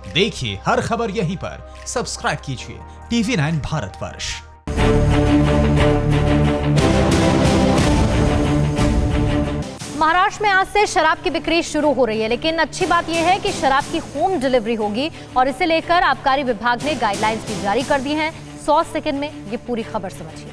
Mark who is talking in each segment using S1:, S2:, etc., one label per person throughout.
S1: देखिए हर खबर यहीं पर, सब्सक्राइब कीजिए TV9 भारतवर्ष।
S2: महाराष्ट्र में आज से शराब की बिक्री शुरू हो रही है, लेकिन अच्छी बात यह है कि शराब की होम डिलीवरी होगी और इसे लेकर आबकारी विभाग ने गाइडलाइंस भी जारी कर दी हैं। 100 सेकंड में ये पूरी खबर समझिए।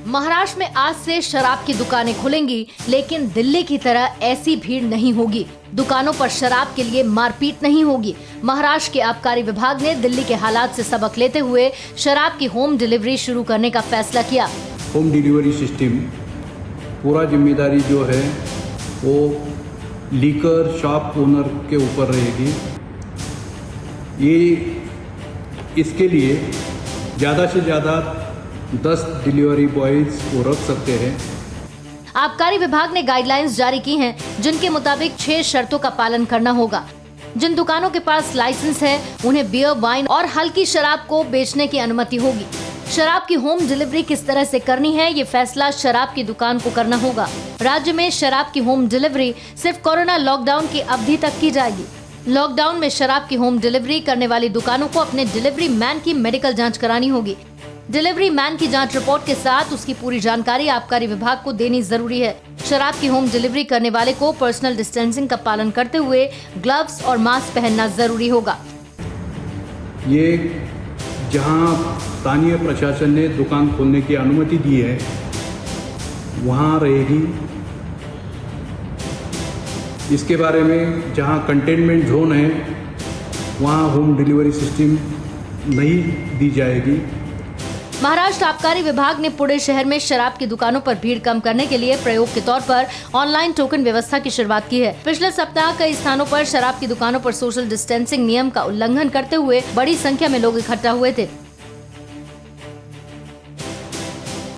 S2: महाराष्ट्र में आज से शराब की दुकानें खुलेंगी, लेकिन दिल्ली की तरह ऐसी भीड़ नहीं होगी। दुकानों पर शराब के लिए मारपीट नहीं होगी। महाराष्ट्र के आबकारी विभाग ने दिल्ली के हालात से सबक लेते हुए शराब की होम डिलीवरी शुरू करने का फैसला किया।
S3: होम डिलीवरी सिस्टम पूरा जिम्मेदारी जो है वो लीकर शॉप ओनर के ऊपर रहेगी। ये इसके लिए ज़्यादा से ज़्यादा 10 डिलीवरी बॉयज़ को रख सकते हैं।
S2: आबकारी विभाग ने गाइडलाइंस जारी की हैं, जिनके मुताबिक 6 शर्तों का पालन करना होगा। जिन दुकानों के पास लाइसेंस है उन्हें बियर, वाइन और हल्की शराब को बेचने की अनुमति होगी। शराब की होम डिलीवरी किस तरह से करनी है, ये फैसला शराब की दुकान को करना होगा। राज्य में शराब की होम डिलीवरी सिर्फ कोरोना लॉकडाउन की अवधि तक की जाएगी। लॉकडाउन में शराब की होम डिलीवरी करने वाली दुकानों को अपने डिलीवरी मैन की मेडिकल जांच करानी होगी। डिलीवरी मैन की जांच रिपोर्ट के साथ उसकी पूरी जानकारी आबकारी विभाग को देनी जरूरी है। शराब की होम डिलीवरी करने वाले को पर्सनल डिस्टेंसिंग का पालन करते हुए ग्लव्स और मास्क पहनना जरूरी होगा।
S3: ये जहां स्थानीय प्रशासन ने दुकान खोलने की अनुमति दी है वहां रहेगी। इसके बारे में जहां कंटेनमेंट जोन है वहां होम डिलीवरी सिस्टम नहीं दी जाएगी।
S2: महाराष्ट्र आबकारी विभाग ने पुणे शहर में शराब की दुकानों पर भीड़ कम करने के लिए प्रयोग के तौर पर ऑनलाइन टोकन व्यवस्था की शुरुआत की है। पिछले सप्ताह कई स्थानों पर शराब की दुकानों पर सोशल डिस्टेंसिंग नियम का उल्लंघन करते हुए बड़ी संख्या में लोग इकट्ठा हुए थे।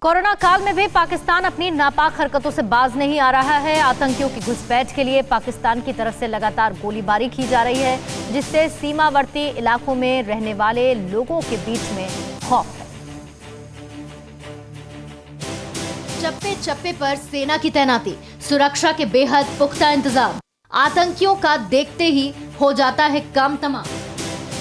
S2: कोरोना काल में भी पाकिस्तान अपनी नापाक हरकतों से बाज नहीं आ रहा है। आतंकियों की घुसपैठ के लिए पाकिस्तान की तरफ से लगातार गोलीबारी की जा रही है, जिससे सीमावर्ती इलाकों में रहने वाले लोगों के बीच में खौफ है। चप्पे चप्पे पर सेना की तैनाती, सुरक्षा के बेहद पुख्ता इंतजाम। आतंकियों का देखते ही हो जाता है काम तमाम।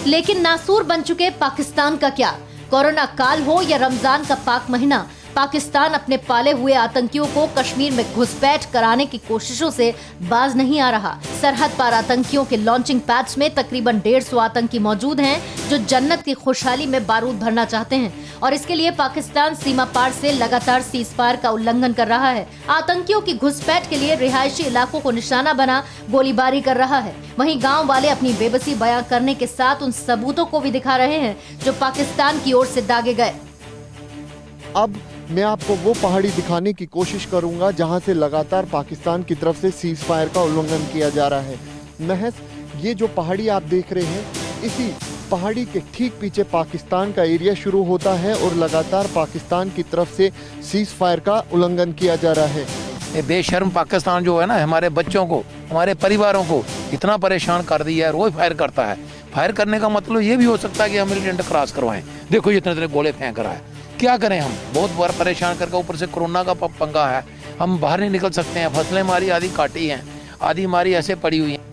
S2: लेकिन नासूर बन चुके पाकिस्तान का क्या? कोरोना काल हो या रमजान का पाक महीना, पाकिस्तान अपने पाले हुए आतंकियों को कश्मीर में घुसपैठ कराने की कोशिशों से बाज नहीं आ रहा। सरहद पार आतंकियों के लॉन्चिंग पैड्स में तकरीबन 150 आतंकी मौजूद हैं, जो जन्नत की खुशहाली में बारूद भरना चाहते हैं और इसके लिए पाकिस्तान सीमा पार से लगातार सीज फायर का उल्लंघन कर रहा है। आतंकियों की घुसपैठ के लिए रिहायशी इलाकों को निशाना बना गोलीबारी कर रहा है। वहीं गाँव वाले अपनी बेबसी बयां करने के साथ उन सबूतों को भी दिखा रहे हैं जो पाकिस्तान की ओर से दागे गए।
S4: अब मैं आपको वो पहाड़ी दिखाने की कोशिश करूंगा जहां से लगातार पाकिस्तान की तरफ से सीज फायर का उल्लंघन किया जा रहा है। महज ये जो पहाड़ी आप देख रहे हैं, इसी पहाड़ी के ठीक पीछे पाकिस्तान का एरिया शुरू होता है और लगातार पाकिस्तान की तरफ से सीज फायर का उल्लंघन किया जा रहा है।
S5: ये बेशर्म पाकिस्तान जो है ना, हमारे बच्चों को, हमारे परिवारों को इतना परेशान कर दिया है, रोज फायर करता है। फायर करने का मतलब ये भी हो सकता है कि हम मिलिटेंट क्रॉस करवाएं। देखो इतने इतने गोले फेंक रहा है, क्या करें हम? बहुत बार परेशान करके, ऊपर से कोरोना का पंगा है, हम बाहर नहीं निकल सकते हैं। फसलें हमारी आधी काटी हैं, आधी हमारी ऐसे पड़ी हुई हैं।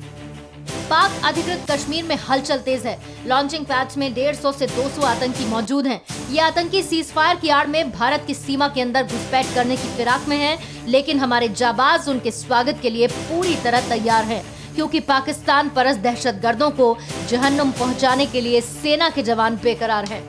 S2: पाक अधिकृत कश्मीर में हलचल तेज है। लॉन्चिंग पैड्स में 150 से 200 आतंकी मौजूद हैं। ये आतंकी सीज फायर की आड़ में भारत की सीमा के अंदर घुसपैठ करने की फिराक में हैं, लेकिन हमारे जाबाज उनके स्वागत के लिए पूरी तरह तैयार हैं, क्योंकि पाकिस्तान परस्त दहशतगर्दों को जहन्नुम पहुंचाने के लिए सेना के जवान बेकरार हैं।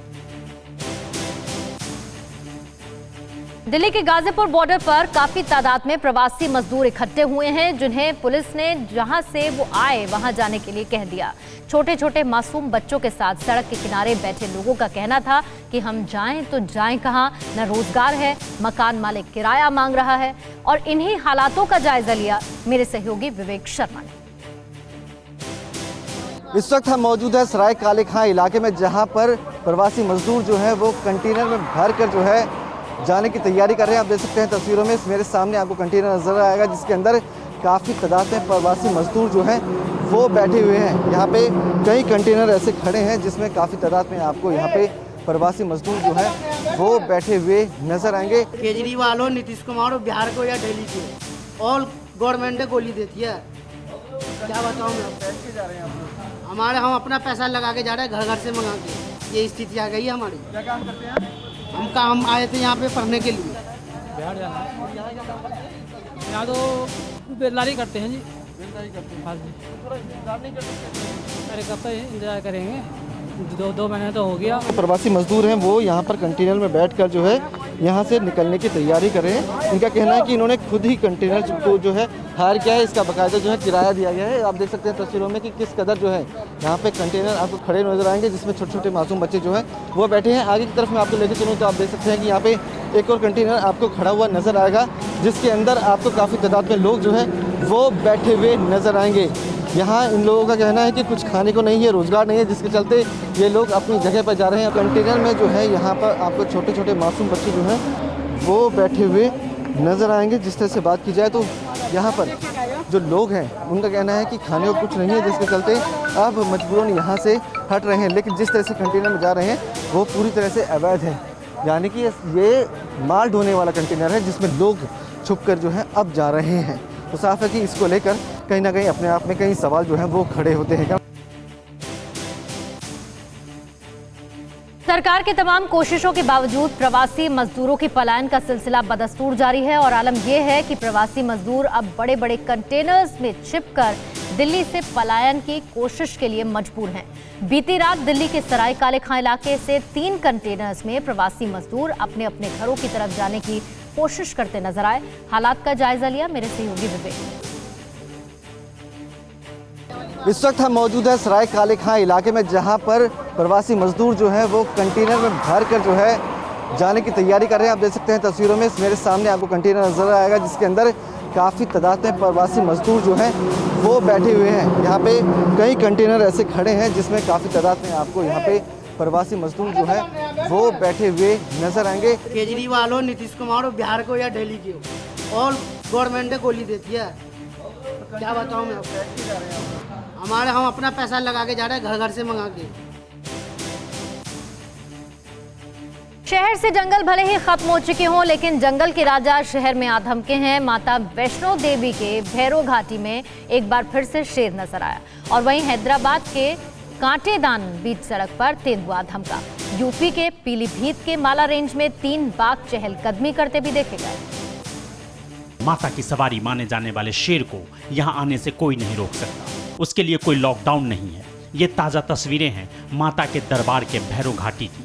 S2: दिल्ली के गाजीपुर बॉर्डर पर काफी तादाद में प्रवासी मजदूर इकट्ठे हुए हैं, जिन्हें पुलिस ने जहां से वो आए वहां जाने के लिए कह दिया। छोटे छोटे मासूम बच्चों के साथ सड़क के किनारे बैठे लोगों का कहना था कि हम जाएं तो जाएं कहां, न रोजगार है, मकान मालिक किराया मांग रहा है। और इन्हीं हालातों का जायजा लिया मेरे सहयोगी विवेक शर्मा ने।
S6: इस वक्त हम मौजूद है सराय काले खां इलाके में, जहां पर प्रवासी मजदूर जो है वो कंटेनर में भर कर जो है जाने की तैयारी कर रहे हैं। आप देख सकते हैं तस्वीरों में, मेरे सामने आपको कंटेनर नजर आएगा जिसके अंदर काफ़ी तादाद में प्रवासी मजदूर जो हैं वो बैठे हुए हैं। यहाँ पे कई कंटेनर ऐसे खड़े हैं जिसमें काफ़ी तादाद में आपको यहाँ पे प्रवासी मजदूर जो हैं वो बैठे हुए नजर आएंगे।
S7: केजरीवाल हो, नीतीश कुमार हो, बिहार को या दिल्ली को, ऑल गवर्नमेंट गोली देती है। क्या बताऊँ मैं, हमारे हम अपना पैसा लगा के जा रहे हैं घर घर से मंगा के, ये स्थिति आ गई है हमारी।
S6: क्या काम करते हैं
S7: हम काम आए थे यहाँ पे पढ़ने के लिए।
S8: बिहार जाना है, यहाँ तो बेलदारी करते हैं जी।
S6: बेलदारी करते हैं,
S8: हाँ जी,
S6: पूरा इंतजार नहीं कर सकते?
S8: अरे कब तक इंतजार करेंगे, दो महीने तो हो गया।
S6: प्रवासी मजदूर हैं वो यहाँ पर कंटेनर में बैठकर जो है यहाँ से निकलने की तैयारी कर रहे हैं। इनका कहना है कि इन्होंने खुद ही कंटेनर को जो है हायर किया है, इसका बाकायदा जो है किराया दिया गया है। आप देख सकते हैं तस्वीरों में कि किस कदर जो है यहाँ पे कंटेनर आपको खड़े नजर आएंगे, जिसमें छोटे छोटे मासूम बच्चे जो है वो बैठे हैं। आगे की तरफ मैं आपको लेकर चलूँ तो आप देख सकते हैं कि यहाँ पे एक और कंटेनर आपको खड़ा हुआ नजर आएगा, जिसके अंदर आपको काफ़ी तादाद में लोग जो है वो बैठे हुए नजर आएंगे। यहाँ इन लोगों का कहना है कि कुछ खाने को नहीं है, रोज़गार नहीं है, जिसके चलते ये लोग अपनी जगह पर जा रहे हैं। कंटेनर में जो है यहाँ पर आपको छोटे छोटे मासूम बच्चे जो हैं वो बैठे हुए नज़र आएंगे। जिस तरह से बात की जाए तो यहाँ पर जो लोग हैं उनका कहना है कि खाने को कुछ नहीं है, जिसके चलते अब मजबूरन यहाँ से हट रहे हैं। लेकिन जिस तरह से कंटेनर में जा रहे हैं वो पूरी तरह से अवैध है, यानी कि ये माल ढोने वाला कंटेनर है जिसमें लोग छुप कर जो है अब जा रहे हैं। तो साफ है कि इसको लेकर कहीं ना कहीं अपने आप में कई सवाल जो हैं वो खड़े होते हैं।
S2: सरकार के तमाम कोशिशों के बावजूद प्रवासी मजदूरों के पलायन का सिलसिला बदस्तूर जारी है और आलम यह है कि प्रवासी मजदूर अब बड़े बड़े कंटेनर्स में छिपकर दिल्ली से पलायन की कोशिश के लिए मजबूर हैं। बीती रात दिल्ली के सराय काले खां इलाके से 3 कंटेनर्स में प्रवासी मजदूर अपने अपने घरों की तरफ जाने की कोशिश करते नजर आए। हालात का जायजा लिया मेरे सहयोगी विवेक।
S6: इस वक्त हम मौजूद है सराय काले खां इलाके में, जहां पर प्रवासी मजदूर जो है वो कंटेनर में भर कर जो है जाने की तैयारी कर रहे हैं। आप देख सकते हैं तस्वीरों में मेरे सामने आपको कंटेनर नजर आएगा, जिसके अंदर काफ़ी तादाद में प्रवासी मजदूर जो हैं वो बैठे हुए हैं। यहाँ पे कई कंटेनर ऐसे खड़े हैं जिसमें काफ़ी तादाद में आपको यहाँ पे प्रवासी मजदूर जो है वो बैठे हुए नजर आएंगे।
S7: केजरीवाल हो, नीतीश कुमार हो, बिहार को या दिल्ली की हो, ऑल गवर्नमेंट ने गोली देती है। क्या बताऊँ मैं, हमारे हम अपना पैसा लगा के जा रहे हैं घर घर से मंगा के।
S2: शहर से जंगल भले ही खत्म हो चुके हों, लेकिन जंगल के राजा शहर में आधमके हैं। माता वैष्णो देवी के भैरो घाटी में एक बार फिर से शेर नजर आया और वहीं हैदराबाद के कांटेदान बीच सड़क पर तेंदुआ धमका। यूपी के पीलीभीत के माला रेंज में 3 बाघ चहलकदमी करते भी देखे गए।
S9: माता की सवारी माने जाने वाले शेर को यहाँ आने से कोई नहीं रोक सकता, उसके लिए कोई लॉकडाउन नहीं है। ये ताजा तस्वीरें हैं माता के दरबार के भैरो घाटी की।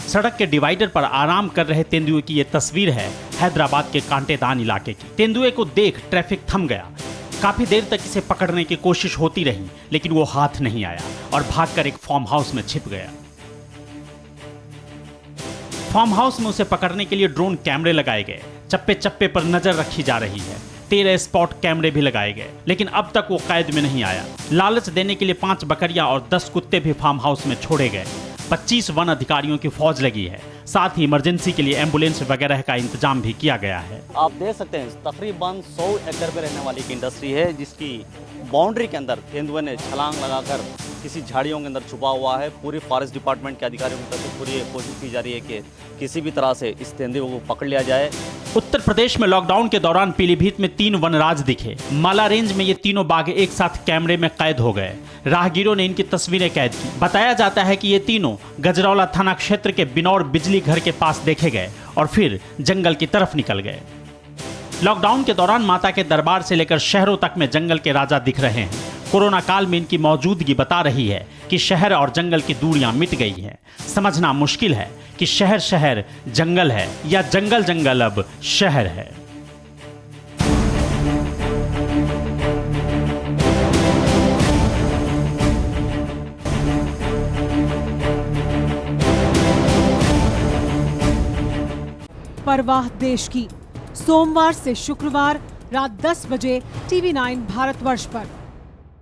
S9: सड़क के डिवाइडर पर आराम कर रहे तेंदुए की ये तस्वीर है हैदराबाद के कांटेदान इलाके की। तेंदुए को देख ट्रैफिक थम गया। काफी देर तक इसे पकड़ने की कोशिश होती रही, लेकिन वो हाथ नहीं आया और भागकर एक फार्म हाउस में छिप गया। फार्म हाउस में उसे पकड़ने के लिए ड्रोन कैमरे लगाए गए। चप्पे चप्पे पर नजर रखी जा रही है। 13 स्पॉट कैमरे भी लगाए गए, लेकिन अब तक वो कैद में नहीं आया। लालच देने के लिए 5 बकरियां और 10 कुत्ते भी फार्म हाउस में छोड़े गए। 25 वन अधिकारियों की फौज लगी है। साथ ही इमरजेंसी के लिए एम्बुलेंस वगैरह का इंतजाम भी किया गया है।
S10: आप देख सकते हैं तकरीबन 100 एकड़ पे रहने वाली एक इंडस्ट्री है, जिसकी बाउंड्री के अंदर तेंदुए ने छलांग लगाकर किसी झाड़ियों के अंदर छुपा हुआ है। पूरी फॉरेस्ट डिपार्टमेंट के अधिकारियों की तरफ से पूरी कोशिश की जा रही है कि किसी भी तरह से इस तेंदुए को पकड़ लिया जाए।
S9: उत्तर प्रदेश में लॉकडाउन के दौरान पीलीभीत में 3 वनराज दिखे। माला रेंज में ये तीनों बाघ एक साथ कैमरे में कैद हो गए। राहगीरों ने इनकी तस्वीरें कैद की। बताया जाता है कि ये तीनों गजरौला थाना क्षेत्र के बिनौर बिजली घर के पास देखे गए और फिर जंगल की तरफ निकल गए। लॉकडाउन के दौरान माता के दरबार से लेकर शहरों तक में जंगल के राजा दिख रहे हैं। कोरोना काल में इनकी मौजूदगी बता रही है कि शहर और जंगल की दूरियां मिट गई हैं। समझना मुश्किल है कि शहर शहर जंगल है या जंगल जंगल अब शहर है।
S11: परवाह देश की, सोमवार से शुक्रवार रात 10 बजे TV9 भारतवर्ष पर।